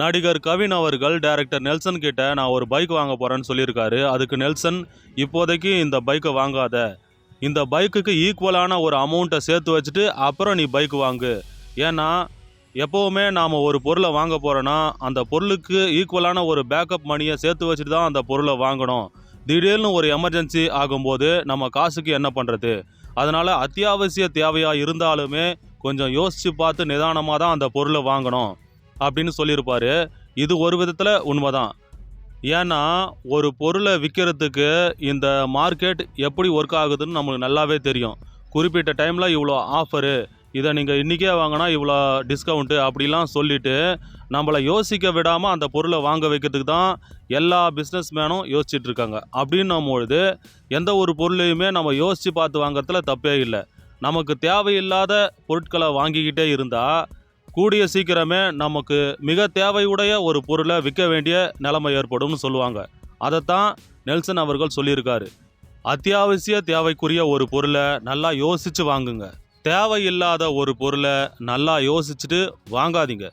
நடிகர் கவின் அவர்கள் director Nelson கிட்ட நான் ஒரு பைக் வாங்க போகிறேன்னு சொல்லியிருக்காரு. அதுக்கு நெல்சன், இப்போதைக்கு இந்த பைக்கை வாங்காத, இந்த பைக்குக்கு ஈக்குவலான ஒரு அமௌண்ட்டை சேர்த்து வச்சுட்டு அப்புறம் நீ பைக் வாங்கு. ஏன்னா எப்போவுமே நாம் ஒரு பொருளை வாங்க போகிறோன்னா அந்த பொருளுக்கு ஈக்குவலான ஒரு பேக்கப் மணியை சேர்த்து வச்சுட்டு தான் அந்த பொருளை வாங்கணும். திடீர்னு ஒரு எமர்ஜென்சி ஆகும்போது நம்ம காசுக்கு என்ன பண்ணுறது? அதனால் அத்தியாவசிய தேவையாக இருந்தாலுமே கொஞ்சம் யோசித்து பார்த்து நிதானமாக தான் அந்த பொருளை வாங்கணும் அப்படின்னு சொல்லியிருப்பார். இது ஒரு விதத்தில் உண்மைதான். ஏன்னா ஒரு பொருளை விற்கிறதுக்கு இந்த மார்க்கெட் எப்படி ஒர்க் ஆகுதுன்னு நம்மளுக்கு நல்லாவே தெரியும். குறிப்பிட்ட டைமில் இவ்வளோ ஆஃபரு, இதை நீங்கள் இன்றைக்கே வாங்கினா இவ்வளோ டிஸ்கவுண்ட்டு அப்படிலாம் சொல்லிவிட்டு நம்மளை யோசிக்க விடாமல் அந்த பொருளை வாங்க வைக்கிறதுக்கு தான் எல்லா பிஸ்னஸ் மேனும் யோசிச்சுட்ருக்காங்க. அப்படின்னும் பொழுது எந்த ஒரு பொருளையுமே நம்ம யோசித்து பார்த்து வாங்குறதுல தப்பே இல்லை. நமக்கு தேவையில்லாத பொருட்களை வாங்கிக்கிட்டே இருந்தால் கூடிய சீக்கிரமே நமக்கு மிக தேவையுடைய ஒரு பொருளை விற்க வேண்டிய நிலைமை ஏற்படும்னு சொல்லுவாங்க. அதைத்தான் நெல்சன் அவர்கள் சொல்லியிருக்காரு. அத்தியாவசிய தேவைக்குரிய ஒரு பொருளை நல்லா யோசித்து வாங்குங்க. தேவையில்லாத ஒரு பொருளை நல்லா யோசிச்சுட்டு வாங்காதீங்க.